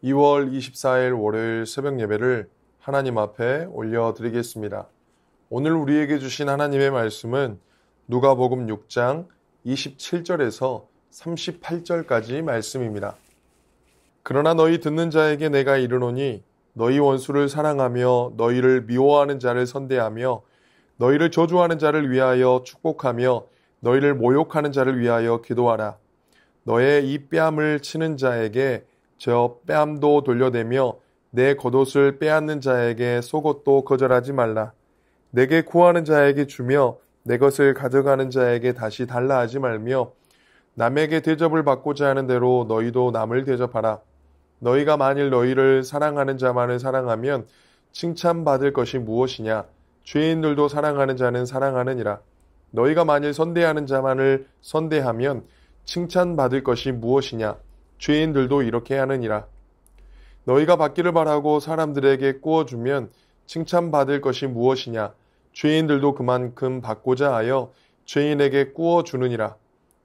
2월 24일 월요일 새벽 예배를 하나님 앞에 올려드리겠습니다. 오늘 우리에게 주신 하나님의 말씀은 누가복음 6장 27절에서 38절까지 말씀입니다. 그러나 너희 듣는 자에게 내가 이르노니 너희 원수를 사랑하며 너희를 미워하는 자를 선대하며 너희를 저주하는 자를 위하여 축복하며 너희를 모욕하는 자를 위하여 기도하라. 너의 이 뺨을 치는 자에게 저 뺨도 돌려대며 내 겉옷을 빼앗는 자에게 속옷도 거절하지 말라. 내게 구하는 자에게 주며 내 것을 가져가는 자에게 다시 달라 하지 말며 남에게 대접을 받고자 하는 대로 너희도 남을 대접하라. 너희가 만일 너희를 사랑하는 자만을 사랑하면 칭찬받을 것이 무엇이냐? 죄인들도 사랑하는 자는 사랑하느니라. 너희가 만일 선대하는 자만을 선대하면 칭찬받을 것이 무엇이냐? 죄인들도 이렇게 하느니라. 너희가 받기를 바라고 사람들에게 꾸어주면 칭찬받을 것이 무엇이냐? 죄인들도 그만큼 받고자 하여 죄인에게 꾸어주느니라.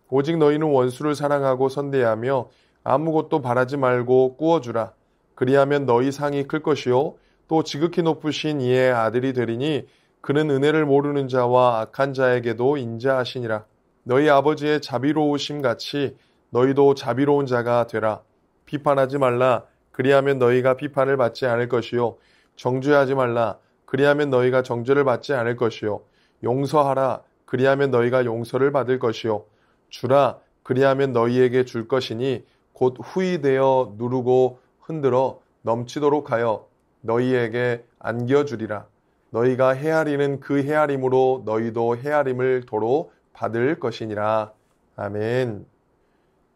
오직 너희는 원수를 사랑하고 선대하며 아무것도 바라지 말고 꾸어주라. 그리하면 너희 상이 클 것이요 또 지극히 높으신 이의 아들이 되리니 그는 은혜를 모르는 자와 악한 자에게도 인자하시니라. 너희 아버지의 자비로우심 같이 너희도 자비로운 자가 되라. 비판하지 말라. 그리하면 너희가 비판을 받지 않을 것이요. 정죄하지 말라. 그리하면 너희가 정죄를 받지 않을 것이요. 용서하라. 그리하면 너희가 용서를 받을 것이요. 주라. 그리하면 너희에게 줄 것이니 곧 후히되어 누르고 흔들어 넘치도록 하여 너희에게 안겨주리라. 너희가 헤아리는 그 헤아림으로 너희도 헤아림을 도로 받을 것이니라. 아멘.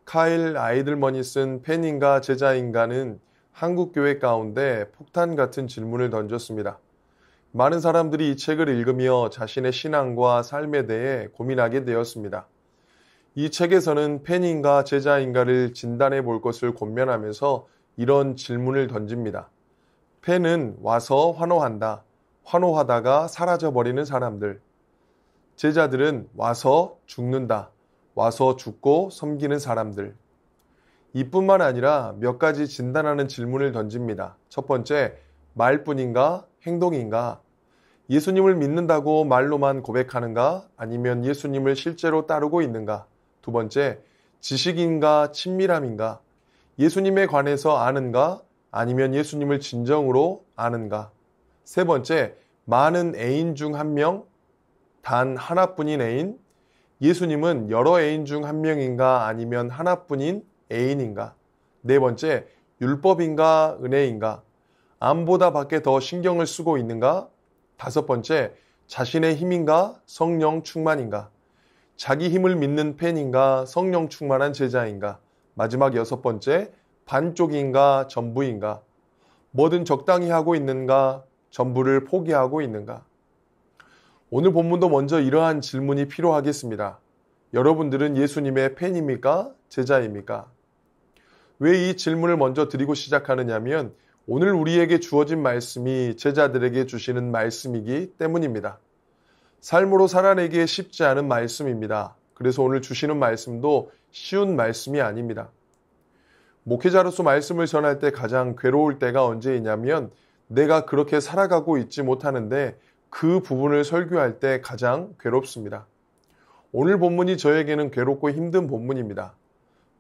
카일 아이들먼이 쓴 팬인가 제자인가는 한국교회 가운데 폭탄 같은 질문을 던졌습니다. 많은 사람들이 이 책을 읽으며 자신의 신앙과 삶에 대해 고민하게 되었습니다. 이 책에서는 팬인가 제자인가를 진단해 볼 것을 권면하면서 이런 질문을 던집니다. 팬은 와서 환호한다. 환호하다가 사라져버리는 사람들. 제자들은 와서 죽는다. 와서 죽고 섬기는 사람들. 이뿐만 아니라 몇 가지 진단하는 질문을 던집니다. 첫 번째, 말뿐인가? 행동인가? 예수님을 믿는다고 말로만 고백하는가? 아니면 예수님을 실제로 따르고 있는가? 두 번째, 지식인가? 친밀함인가? 예수님에 관해서 아는가? 아니면 예수님을 진정으로 아는가? 세 번째, 많은 애인 중 한 명? 단 하나뿐인 애인? 예수님은 여러 애인 중 한 명인가 아니면 하나뿐인 애인인가? 네 번째, 율법인가 은혜인가? 암보다 밖에 더 신경을 쓰고 있는가? 다섯 번째, 자신의 힘인가 성령 충만인가? 자기 힘을 믿는 팬인가 성령 충만한 제자인가? 마지막 여섯 번째, 반쪽인가 전부인가? 뭐든 적당히 하고 있는가? 전부를 포기하고 있는가? 오늘 본문도 먼저 이러한 질문이 필요하겠습니다. 여러분들은 예수님의 팬입니까? 제자입니까? 왜 이 질문을 먼저 드리고 시작하느냐면 오늘 우리에게 주어진 말씀이 제자들에게 주시는 말씀이기 때문입니다. 삶으로 살아내기에 쉽지 않은 말씀입니다. 그래서 오늘 주시는 말씀도 쉬운 말씀이 아닙니다. 목회자로서 말씀을 전할 때 가장 괴로울 때가 언제이냐면 내가 그렇게 살아가고 있지 못하는데 그 부분을 설교할 때 가장 괴롭습니다. 오늘 본문이 저에게는 괴롭고 힘든 본문입니다.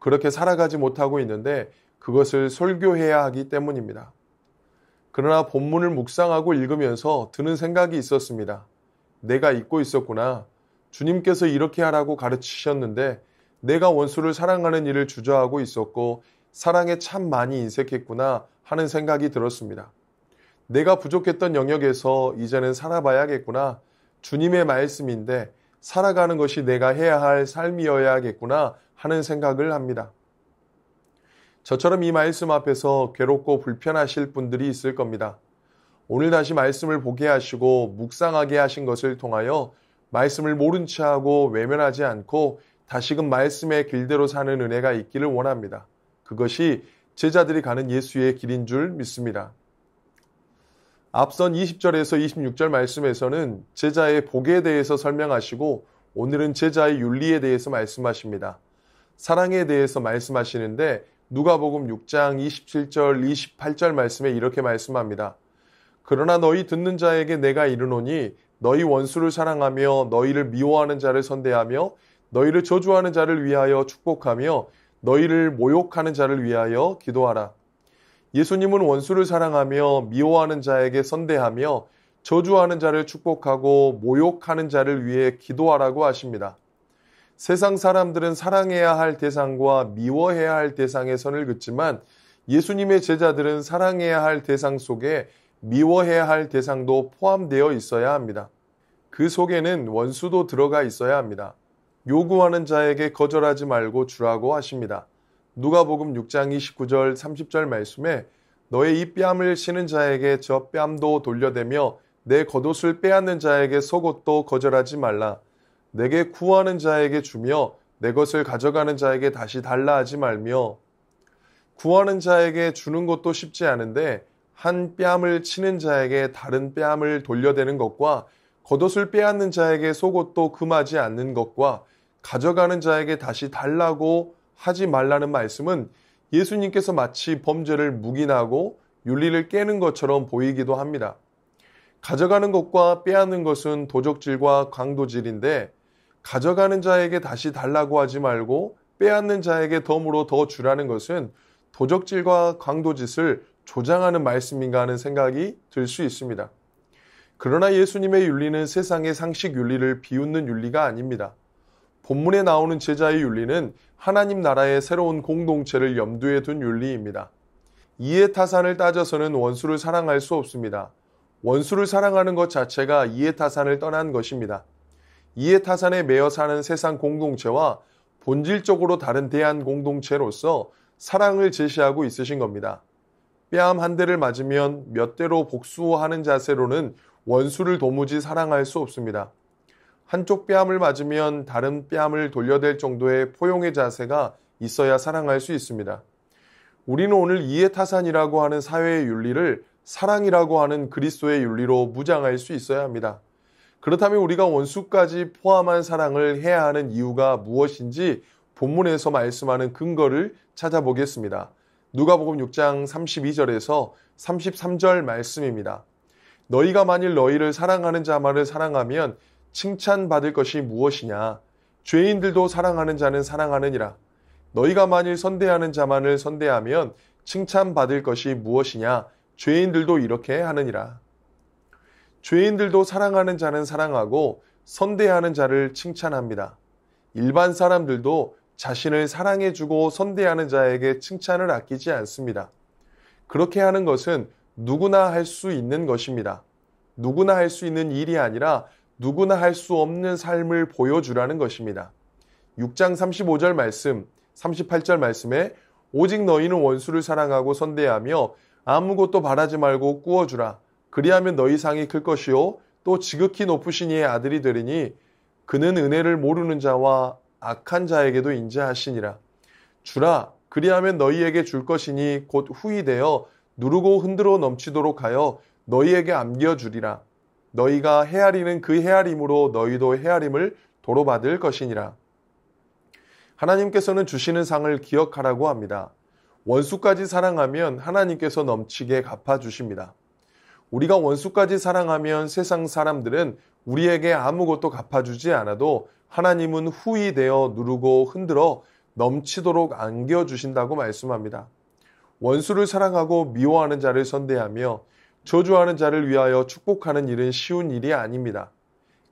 그렇게 살아가지 못하고 있는데 그것을 설교해야 하기 때문입니다. 그러나 본문을 묵상하고 읽으면서 드는 생각이 있었습니다. 내가 잊고 있었구나. 주님께서 이렇게 하라고 가르치셨는데 내가 원수를 사랑하는 일을 주저하고 있었고 사랑에 참 많이 인색했구나 하는 생각이 들었습니다. 내가 부족했던 영역에서 이제는 살아봐야겠구나. 주님의 말씀인데 살아가는 것이 내가 해야 할 삶이어야겠구나 하는 생각을 합니다. 저처럼 이 말씀 앞에서 괴롭고 불편하실 분들이 있을 겁니다. 오늘 다시 말씀을 보게 하시고 묵상하게 하신 것을 통하여 말씀을 모른 체하고 외면하지 않고 다시금 말씀의 길대로 사는 은혜가 있기를 원합니다. 그것이 제자들이 가는 예수의 길인 줄 믿습니다. 앞선 20절에서 26절 말씀에서는 제자의 복에 대해서 설명하시고 오늘은 제자의 윤리에 대해서 말씀하십니다. 사랑에 대해서 말씀하시는데 누가복음 6장 27절 28절 말씀에 이렇게 말씀합니다. 그러나 너희 듣는 자에게 내가 이르노니 너희 원수를 사랑하며 너희를 미워하는 자를 선대하며 너희를 저주하는 자를 위하여 축복하며 너희를 모욕하는 자를 위하여 기도하라. 예수님은 원수를 사랑하며 미워하는 자에게 선대하며 저주하는 자를 축복하고 모욕하는 자를 위해 기도하라고 하십니다. 세상 사람들은 사랑해야 할 대상과 미워해야 할 대상의 선을 긋지만 예수님의 제자들은 사랑해야 할 대상 속에 미워해야 할 대상도 포함되어 있어야 합니다. 그 속에는 원수도 들어가 있어야 합니다. 요구하는 자에게 거절하지 말고 주라고 하십니다. 누가복음 6장 29절 30절 말씀에 너의 이 뺨을 치는 자에게 저 뺨도 돌려대며 내 겉옷을 빼앗는 자에게 속옷도 거절하지 말라. 내게 구하는 자에게 주며 내 것을 가져가는 자에게 다시 달라 하지 말며. 구하는 자에게 주는 것도 쉽지 않은데 한 뺨을 치는 자에게 다른 뺨을 돌려대는 것과 겉옷을 빼앗는 자에게 속옷도 금하지 않는 것과 가져가는 자에게 다시 달라고 하지 말라는 말씀은 예수님께서 마치 범죄를 묵인하고 윤리를 깨는 것처럼 보이기도 합니다. 가져가는 것과 빼앗는 것은 도적질과 강도질인데 가져가는 자에게 다시 달라고 하지 말고 빼앗는 자에게 덤으로 더 주라는 것은 도적질과 강도짓을 조장하는 말씀인가 하는 생각이 들 수 있습니다. 그러나 예수님의 윤리는 세상의 상식 윤리를 비웃는 윤리가 아닙니다. 본문에 나오는 제자의 윤리는 하나님 나라의 새로운 공동체를 염두에 둔 윤리입니다. 이해타산을 따져서는 원수를 사랑할 수 없습니다. 원수를 사랑하는 것 자체가 이해타산을 떠난 것입니다. 이해타산에 매여 사는 세상 공동체와 본질적으로 다른 대한 공동체로서 사랑을 제시하고 있으신 겁니다. 뺨 한 대를 맞으면 몇 대로 복수하는 자세로는 원수를 도무지 사랑할 수 없습니다. 한쪽 뺨을 맞으면 다른 뺨을 돌려댈 정도의 포용의 자세가 있어야 사랑할 수 있습니다. 우리는 오늘 이해타산이라고 하는 사회의 윤리를 사랑이라고 하는 그리스도의 윤리로 무장할 수 있어야 합니다. 그렇다면 우리가 원수까지 포함한 사랑을 해야 하는 이유가 무엇인지 본문에서 말씀하는 근거를 찾아보겠습니다. 누가복음 6장 32절에서 33절 말씀입니다. 너희가 만일 너희를 사랑하는 자만을 사랑하면 칭찬받을 것이 무엇이냐? 죄인들도 사랑하는 자는 사랑하느니라. 너희가 만일 선대하는 자만을 선대하면 칭찬받을 것이 무엇이냐? 죄인들도 이렇게 하느니라. 죄인들도 사랑하는 자는 사랑하고 선대하는 자를 칭찬합니다. 일반 사람들도 자신을 사랑해주고 선대하는 자에게 칭찬을 아끼지 않습니다. 그렇게 하는 것은 누구나 할 수 있는 것입니다. 누구나 할 수 있는 일이 아니라 누구나 할 수 없는 삶을 보여주라는 것입니다. 6장 35절 말씀, 38절 말씀에 오직 너희는 원수를 사랑하고 선대하며 아무것도 바라지 말고 꾸어주라. 그리하면 너희 상이 클 것이요 또 지극히 높으신 이의 아들이 되리니 그는 은혜를 모르는 자와 악한 자에게도 인자하시니라. 주라. 그리하면 너희에게 줄 것이니 곧 후히 되어 누르고 흔들어 넘치도록 하여 너희에게 안겨주리라. 너희가 헤아리는 그 헤아림으로 너희도 헤아림을 도로 받을 것이니라. 하나님께서는 주시는 상을 기억하라고 합니다. 원수까지 사랑하면 하나님께서 넘치게 갚아주십니다. 우리가 원수까지 사랑하면 세상 사람들은 우리에게 아무것도 갚아주지 않아도 하나님은 후히 되어 누르고 흔들어 넘치도록 안겨주신다고 말씀합니다. 원수를 사랑하고 미워하는 자를 선대하며 저주하는 자를 위하여 축복하는 일은 쉬운 일이 아닙니다.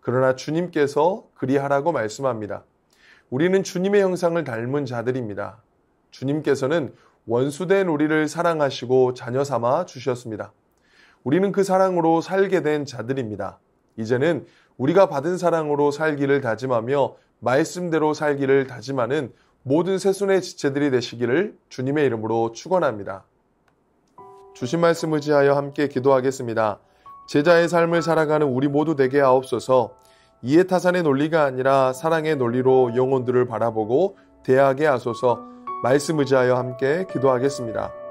그러나 주님께서 그리하라고 말씀합니다. 우리는 주님의 형상을 닮은 자들입니다. 주님께서는 원수된 우리를 사랑하시고 자녀 삼아 주셨습니다. 우리는 그 사랑으로 살게 된 자들입니다. 이제는 우리가 받은 사랑으로 살기를 다짐하며 말씀대로 살기를 다짐하는 모든 새순의 지체들이 되시기를 주님의 이름으로 축원합니다. 주신 말씀 의지하여 함께 기도하겠습니다. 제자의 삶을 살아가는 우리 모두 되게 하옵소서. 이해타산의 논리가 아니라 사랑의 논리로 영혼들을 바라보고 대하게 하소서. 말씀 의지하여 함께 기도하겠습니다.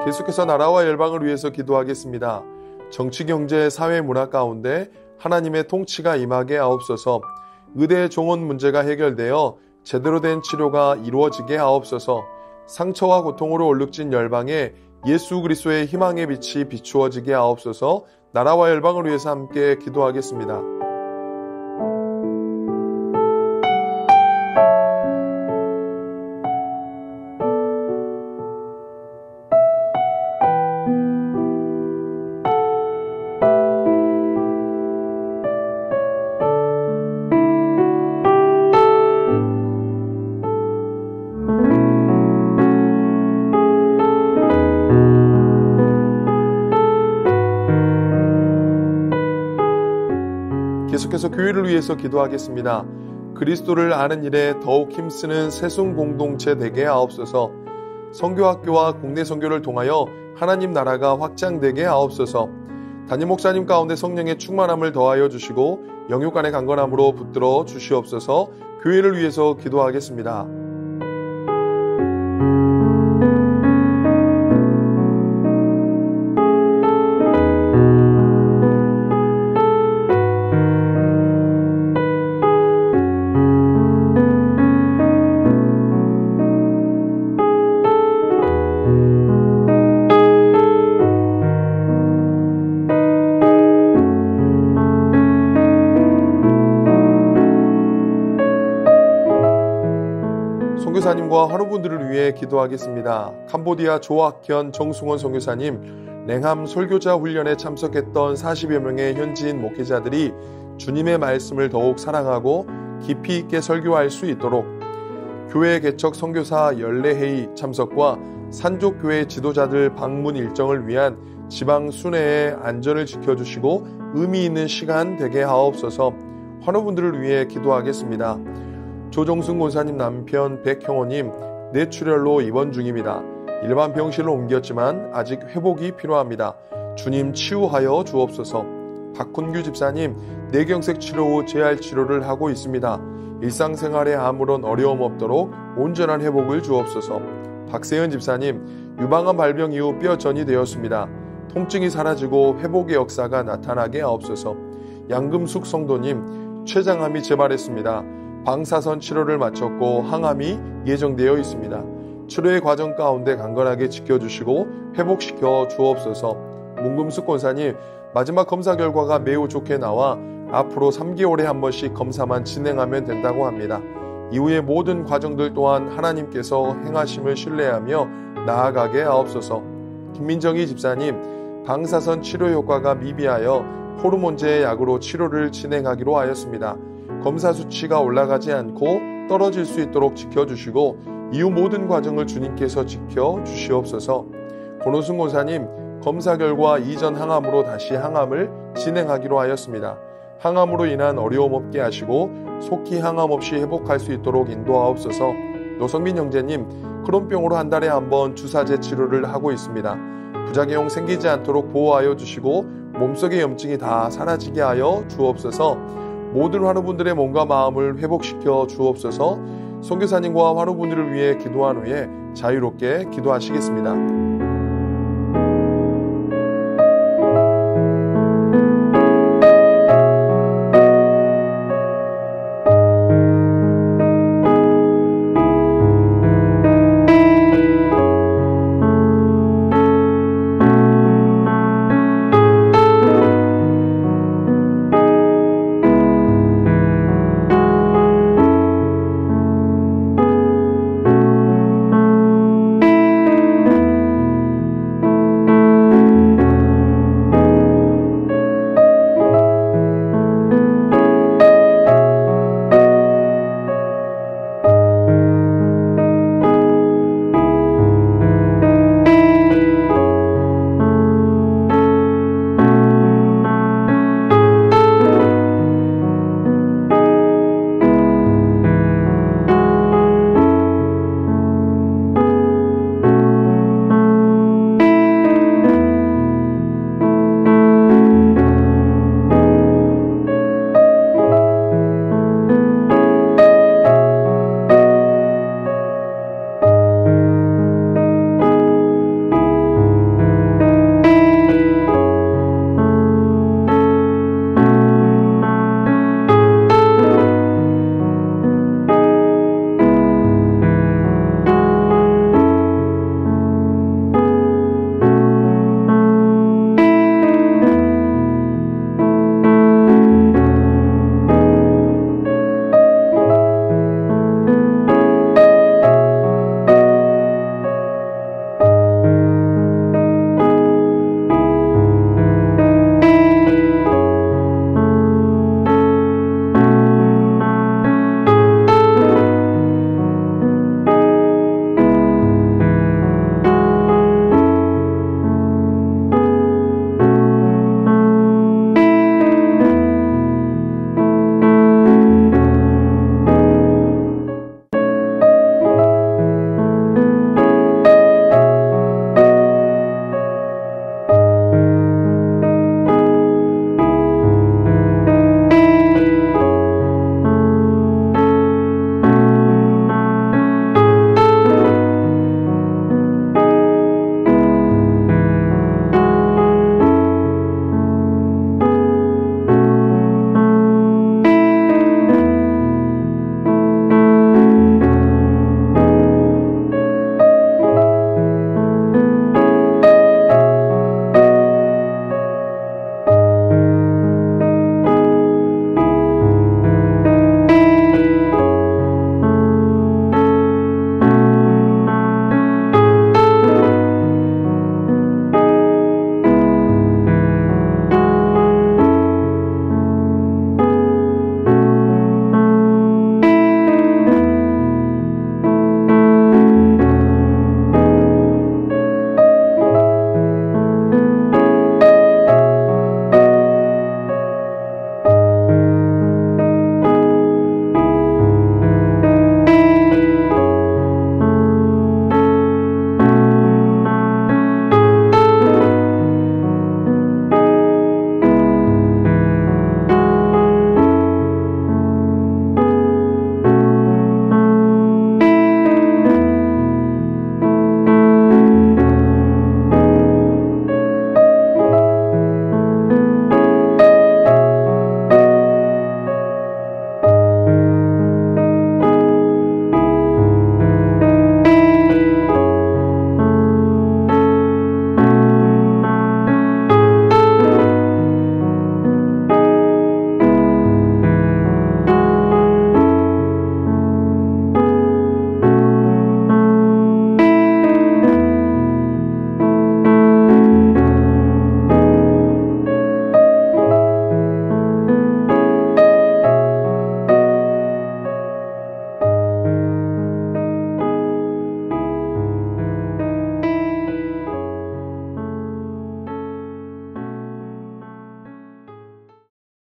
계속해서 나라와 열방을 위해서 기도하겠습니다. 정치, 경제, 사회, 문화 가운데 하나님의 통치가 임하게 하옵소서. 의대 종원 문제가 해결되어 제대로 된 치료가 이루어지게 하옵소서. 상처와 고통으로 얼룩진 열방에 예수 그리스도의 희망의 빛이 비추어지게 하옵소서. 나라와 열방을 위해서 함께 기도하겠습니다. 계속해서 교회를 위해서 기도하겠습니다. 그리스도를 아는 일에 더욱 힘쓰는 새순 공동체 되게 하옵소서. 선교학교와 국내 선교를 통하여 하나님 나라가 확장되게 하옵소서. 담임 목사님 가운데 성령의 충만함을 더하여 주시고 영육간의 강건함으로 붙들어 주시옵소서. 교회를 위해서 기도하겠습니다. 선교사님과 환우분들을 위해 기도하겠습니다. 캄보디아 조학현 정승원 선교사님, 냉함 설교자 훈련에 참석했던 40여 명의 현지인 목회자들이 주님의 말씀을 더욱 사랑하고 깊이 있게 설교할 수 있도록 교회 개척 선교사 연례회의 참석과 산족교회 지도자들 방문 일정을 위한 지방 순회의 안전을 지켜주시고 의미 있는 시간 되게 하옵소서. 환우분들을 위해 기도하겠습니다. 조정순 권사님 남편 백형호님 뇌출혈로 입원 중입니다. 일반 병실로 옮겼지만 아직 회복이 필요합니다. 주님 치유하여 주옵소서. 박훈규 집사님 뇌경색 치료 후 재활 치료를 하고 있습니다. 일상생활에 아무런 어려움 없도록 온전한 회복을 주옵소서. 박세현 집사님 유방암 발병 이후 뼈전이 되었습니다. 통증이 사라지고 회복의 역사가 나타나게 하옵소서. 양금숙 성도님 췌장암이 재발했습니다. 방사선 치료를 마쳤고 항암이 예정되어 있습니다. 치료의 과정 가운데 강건하게 지켜주시고 회복시켜 주옵소서. 문금숙 권사님 마지막 검사 결과가 매우 좋게 나와 앞으로 3개월에 한 번씩 검사만 진행하면 된다고 합니다. 이후의 모든 과정들 또한 하나님께서 행하심을 신뢰하며 나아가게 하옵소서. 김민정희 집사님 방사선 치료 효과가 미비하여 호르몬제 약으로 치료를 진행하기로 하였습니다. 검사 수치가 올라가지 않고 떨어질 수 있도록 지켜주시고 이후 모든 과정을 주님께서 지켜주시옵소서. 권호순 권사님 검사 결과 이전 항암으로 다시 항암을 진행하기로 하였습니다. 항암으로 인한 어려움 없게 하시고 속히 항암 없이 회복할 수 있도록 인도하옵소서. 노성민 형제님 크론병으로 한 달에 한 번 주사제 치료를 하고 있습니다. 부작용 생기지 않도록 보호하여 주시고 몸속의 염증이 다 사라지게 하여 주옵소서. 모든 환우분들의 몸과 마음을 회복시켜 주옵소서. 선교사님과 환우분들을 위해 기도한 후에 자유롭게 기도하시겠습니다.